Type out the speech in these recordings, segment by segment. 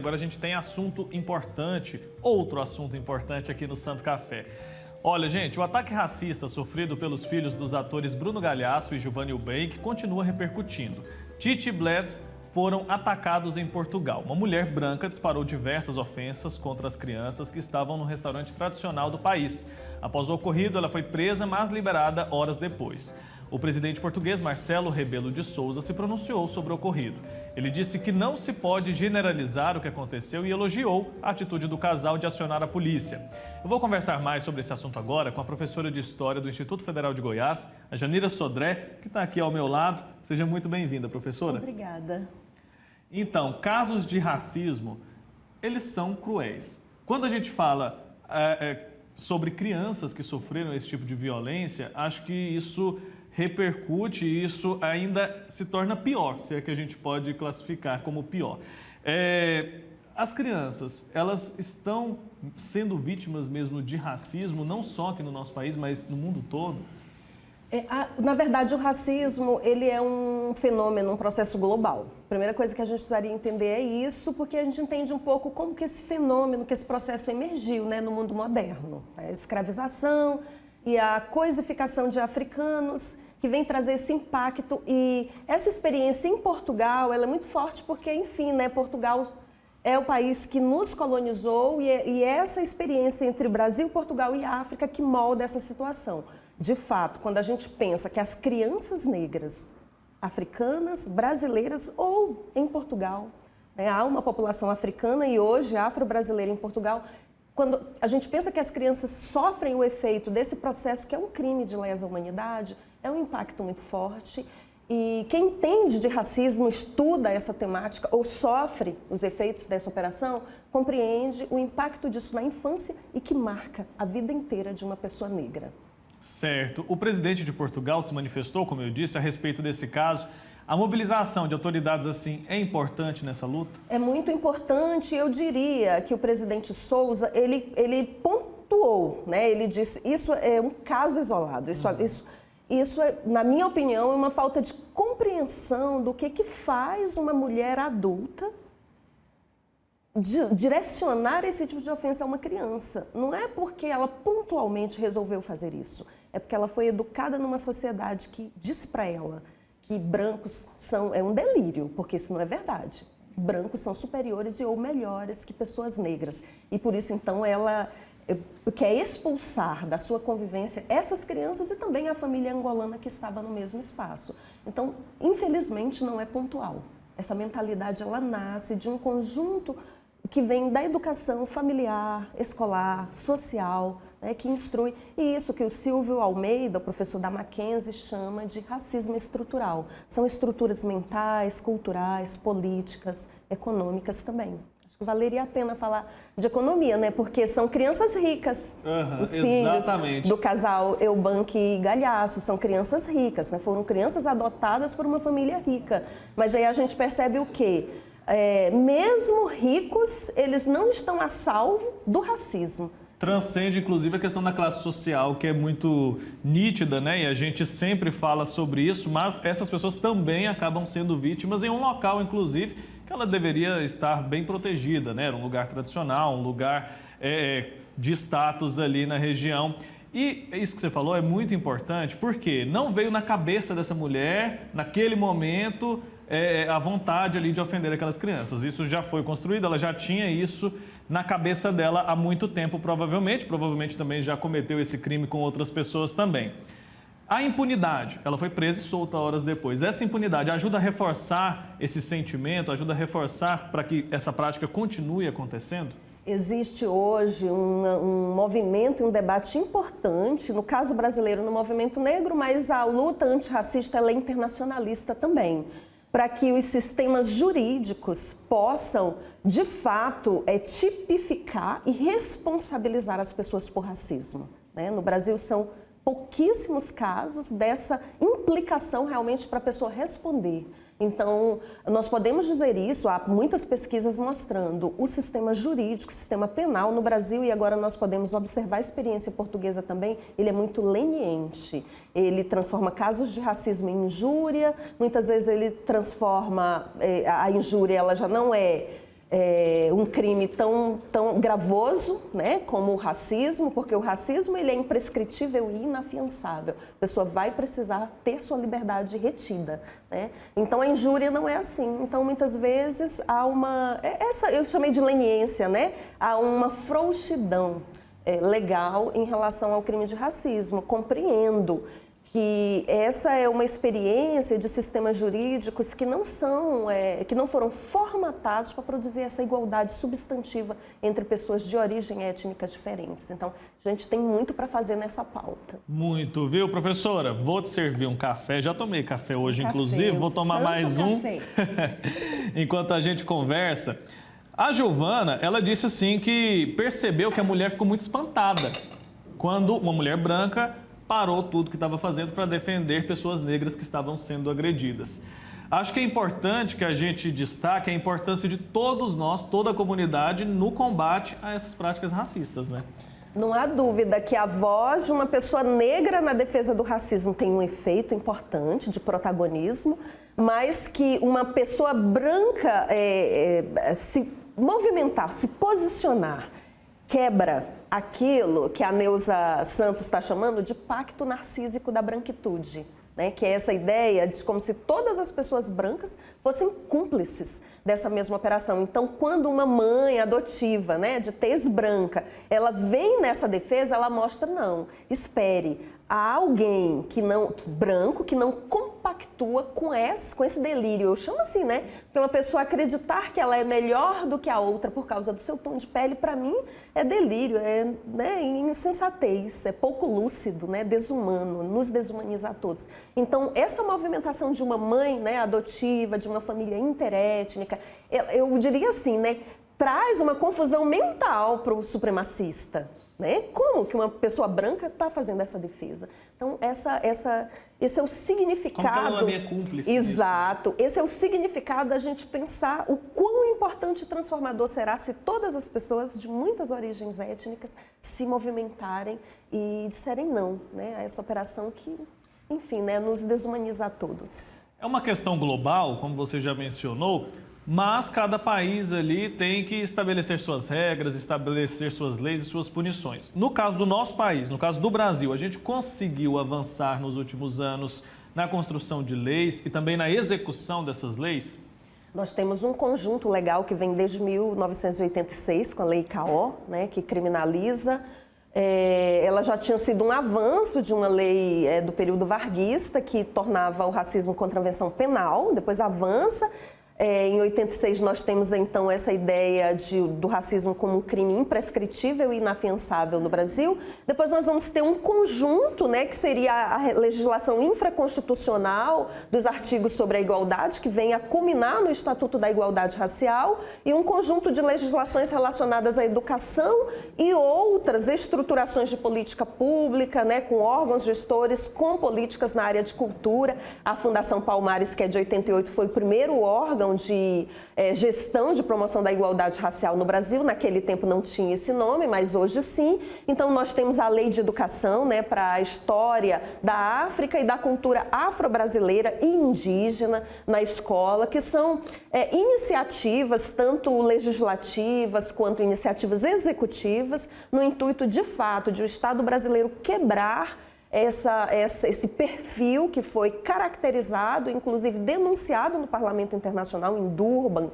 Agora a gente tem assunto importante, outro assunto importante aqui no Santo Café. Olha, gente, o ataque racista sofrido pelos filhos dos atores Bruno Galhaço e Giovanni Eubank continua repercutindo. Titi e Bleds foram atacados em Portugal. Uma mulher branca disparou diversas ofensas contra as crianças que estavam no restaurante tradicional do país. Após o ocorrido, ela foi presa, mas liberada horas depois. O presidente português Marcelo Rebelo de Sousa se pronunciou sobre o ocorrido. Ele disse que não se pode generalizar o que aconteceu e elogiou a atitude do casal de acionar a polícia. Eu vou conversar mais sobre esse assunto agora com a professora de História do Instituto Federal de Goiás, a Janira Sodré, que está aqui ao meu lado. Seja muito bem-vinda, professora. Obrigada. Então, casos de racismo, eles são cruéis. Quando a gente fala sobre crianças que sofreram esse tipo de violência, acho que isso repercute e isso ainda se torna pior, se é que a gente pode classificar como pior. As crianças, elas estão sendo vítimas mesmo de racismo, não só aqui no nosso país, mas no mundo todo? Na verdade, o racismo, ele é um fenômeno, um processo global. A primeira coisa que a gente precisaria entender é isso, porque a gente entende um pouco como que esse fenômeno, que esse processo emergiu, né, no mundo moderno. A escravização e a coisificação de africanos, que vem trazer esse impacto. E essa experiência em Portugal, ela é muito forte porque, enfim, né, Portugal é o país que nos colonizou e é essa experiência entre Brasil, Portugal e África que molda essa situação. De fato, quando a gente pensa que as crianças negras, africanas, brasileiras ou em Portugal, né, há uma população africana e hoje afro-brasileira em Portugal, quando a gente pensa que as crianças sofrem o efeito desse processo, que é um crime de lesa humanidade, é um impacto muito forte. E quem entende de racismo, estuda essa temática ou sofre os efeitos dessa operação, compreende o impacto disso na infância e que marca a vida inteira de uma pessoa negra. Certo. O presidente de Portugal se manifestou, como eu disse, a respeito desse caso. A mobilização de autoridades assim é importante nessa luta? É muito importante. Eu diria que o presidente Sousa, ele pontuou, né? Ele disse, isso é um caso isolado, isso, na minha opinião, é uma falta de compreensão do que faz uma mulher adulta direcionar esse tipo de ofensa a uma criança. Não é porque ela pontualmente resolveu fazer isso, é porque ela foi educada numa sociedade que disse para ela que brancos é um delírio, porque isso não é verdade. Brancos são superiores e ou melhores que pessoas negras. E por isso, então, ela quer expulsar da sua convivência essas crianças e também a família angolana que estava no mesmo espaço. Então, infelizmente, não é pontual. Essa mentalidade, ela nasce de um conjunto que vem da educação familiar, escolar, social, né, que instrui. E isso que o Silvio Almeida, o professor da Mackenzie, chama de racismo estrutural. São estruturas mentais, culturais, políticas, econômicas também. Valeria a pena falar de economia, né? Porque são crianças ricas. Os filhos do casal Eubank e Galhaço são crianças ricas, né? Foram crianças adotadas por uma família rica. Mas aí a gente percebe o quê? Mesmo ricos, eles não estão a salvo do racismo. Transcende, inclusive, a questão da classe social, que é muito nítida, né? E a gente sempre fala sobre isso, mas essas pessoas também acabam sendo vítimas em um local, inclusive, que ela deveria estar bem protegida, né? Era um lugar tradicional, um lugar de status ali na região. E isso que você falou é muito importante, porque não veio na cabeça dessa mulher, naquele momento, a vontade ali de ofender aquelas crianças. Isso já foi construído, ela já tinha isso na cabeça dela há muito tempo, provavelmente também já cometeu esse crime com outras pessoas também. A impunidade, ela foi presa e solta horas depois. Essa impunidade ajuda a reforçar esse sentimento, ajuda a reforçar para que essa prática continue acontecendo? Existe hoje um movimento, um debate importante, no caso brasileiro, no movimento negro, mas a luta antirracista ela é internacionalista também, para que os sistemas jurídicos possam, de fato, tipificar e responsabilizar as pessoas por racismo, né? No Brasil são pouquíssimos casos dessa implicação realmente para a pessoa responder. Então, nós podemos dizer isso, há muitas pesquisas mostrando o sistema jurídico, o sistema penal no Brasil, e agora nós podemos observar a experiência portuguesa também, ele é muito leniente. Ele transforma casos de racismo em injúria, muitas vezes ele transforma, a injúria ela já não é um crime tão gravoso, né, como o racismo, porque o racismo ele é imprescritível e inafiançável. A pessoa vai precisar ter sua liberdade retida, né? Então a injúria não é assim. Então muitas vezes há eu chamei de leniência, né? Há uma frouxidão legal em relação ao crime de racismo. Compreendo que essa é uma experiência de sistemas jurídicos que não foram formatados para produzir essa igualdade substantiva entre pessoas de origem étnica diferentes. Então, a gente tem muito para fazer nessa pauta. Muito, viu, professora? Vou te servir um café. Já tomei café hoje, inclusive. Vou tomar mais um. Enquanto a gente conversa. A Giovana, ela disse assim que percebeu que a mulher ficou muito espantada quando uma mulher branca parou tudo que estava fazendo para defender pessoas negras que estavam sendo agredidas. Acho que é importante que a gente destaque a importância de todos nós, toda a comunidade, no combate a essas práticas racistas, né? Não há dúvida que a voz de uma pessoa negra na defesa do racismo tem um efeito importante de protagonismo, mas que uma pessoa branca se movimentar, se posicionar, quebra aquilo que a Neuza Santos está chamando de pacto narcísico da branquitude, né? Que é essa ideia de como se todas as pessoas brancas fossem cúmplices dessa mesma operação. Então, quando uma mãe adotiva, né, de tez branca, ela vem nessa defesa, ela mostra, não, espere, há alguém branco que não compactua com esse delírio. Eu chamo assim, né? Porque uma pessoa acreditar que ela é melhor do que a outra por causa do seu tom de pele, para mim, é delírio, né, insensatez, é pouco lúcido, né, desumano, nos desumaniza a todos. Então, essa movimentação de uma mãe, né, adotiva, de uma família interétnica, eu diria assim, né, traz uma confusão mental para o supremacista. Né? Como que uma pessoa branca está fazendo essa defesa? Então, esse é o significado... Como que ela não é cúmplice? Exato. Esse é o significado da gente pensar o quão importante e transformador será se todas as pessoas de muitas origens étnicas se movimentarem e disserem não, né, a essa operação que, enfim, né, nos desumaniza a todos. É uma questão global, como você já mencionou, mas cada país ali tem que estabelecer suas regras, estabelecer suas leis e suas punições. No caso do nosso país, no caso do Brasil, a gente conseguiu avançar nos últimos anos na construção de leis e também na execução dessas leis? Nós temos um conjunto legal que vem desde 1986, com a Lei CAO, né, que criminaliza. Ela já tinha sido um avanço de uma lei do período varguista, que tornava o racismo contravenção penal, depois avança. Em 86 nós temos então essa ideia do racismo como um crime imprescritível e inafiançável no Brasil. Depois nós vamos ter um conjunto, né, que seria a legislação infraconstitucional dos artigos sobre a igualdade, que vem a culminar no Estatuto da Igualdade Racial, e um conjunto de legislações relacionadas à educação e outras estruturações de política pública, né, com órgãos gestores, com políticas na área de cultura. A Fundação Palmares, que é de 88, foi o primeiro órgão de gestão de promoção da igualdade racial no Brasil. Naquele tempo não tinha esse nome, mas hoje sim. Então nós temos a Lei de Educação, né, para a história da África e da cultura afro-brasileira e indígena na escola, que são iniciativas tanto legislativas quanto iniciativas executivas, no intuito de fato de o Estado brasileiro quebrar esse perfil que foi caracterizado, inclusive denunciado no Parlamento Internacional em Durban,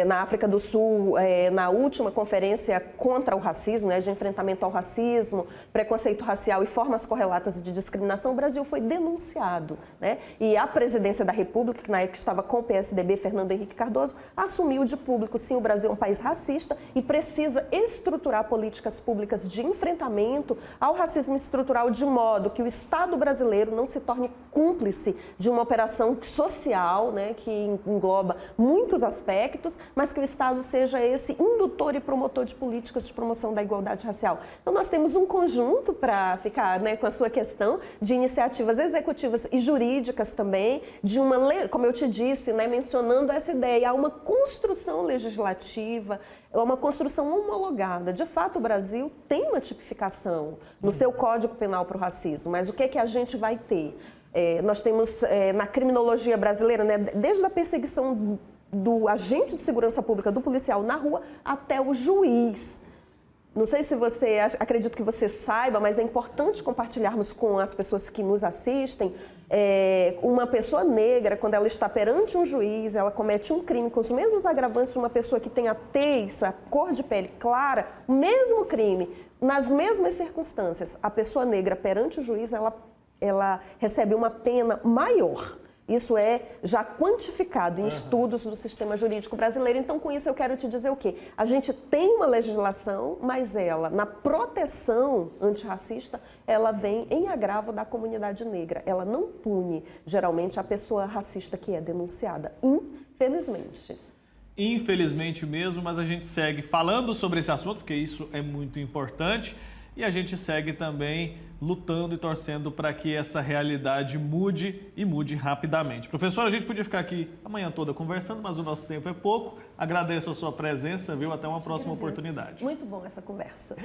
na África do Sul, na última conferência contra o racismo, né, de enfrentamento ao racismo, preconceito racial e formas correlatas de discriminação. O Brasil foi denunciado, né? E a presidência da República, que na época estava com o PSDB, Fernando Henrique Cardoso, assumiu de público, sim, o Brasil é um país racista e precisa estruturar políticas públicas de enfrentamento ao racismo estrutural de modo que o Estado brasileiro não se torne cúmplice de uma operação social, né, que engloba muitos aspectos, mas que o Estado seja esse indutor e promotor de políticas de promoção da igualdade racial. Então, nós temos um conjunto para ficar, né, com a sua questão de iniciativas executivas e jurídicas também, de uma lei, como eu te disse, né, mencionando essa ideia, há uma construção legislativa, uma construção homologada. De fato, o Brasil tem uma tipificação no seu Código Penal para o racismo, mas o que é que a gente vai ter? Nós temos na criminologia brasileira, né, desde a perseguição do agente de segurança pública, do policial na rua, até o juiz. Não sei se você, acredito que você saiba, mas é importante compartilharmos com as pessoas que nos assistem. Uma pessoa negra, quando ela está perante um juiz, ela comete um crime com os mesmos agravantes de uma pessoa que tem a tez, a cor de pele clara, o mesmo crime, nas mesmas circunstâncias. A pessoa negra perante o juiz, ela recebe uma pena maior. Isso é já quantificado em estudos do sistema jurídico brasileiro. Então, com isso, eu quero te dizer o quê? A gente tem uma legislação, mas ela, na proteção antirracista, ela vem em agravo da comunidade negra. Ela não pune, geralmente, a pessoa racista que é denunciada, infelizmente. Infelizmente mesmo, mas a gente segue falando sobre esse assunto, porque isso é muito importante. E a gente segue também lutando e torcendo para que essa realidade mude e mude rapidamente. Professor, a gente podia ficar aqui a manhã toda conversando, mas o nosso tempo é pouco. Agradeço a sua presença, viu? Até uma próxima oportunidade. Muito bom essa conversa.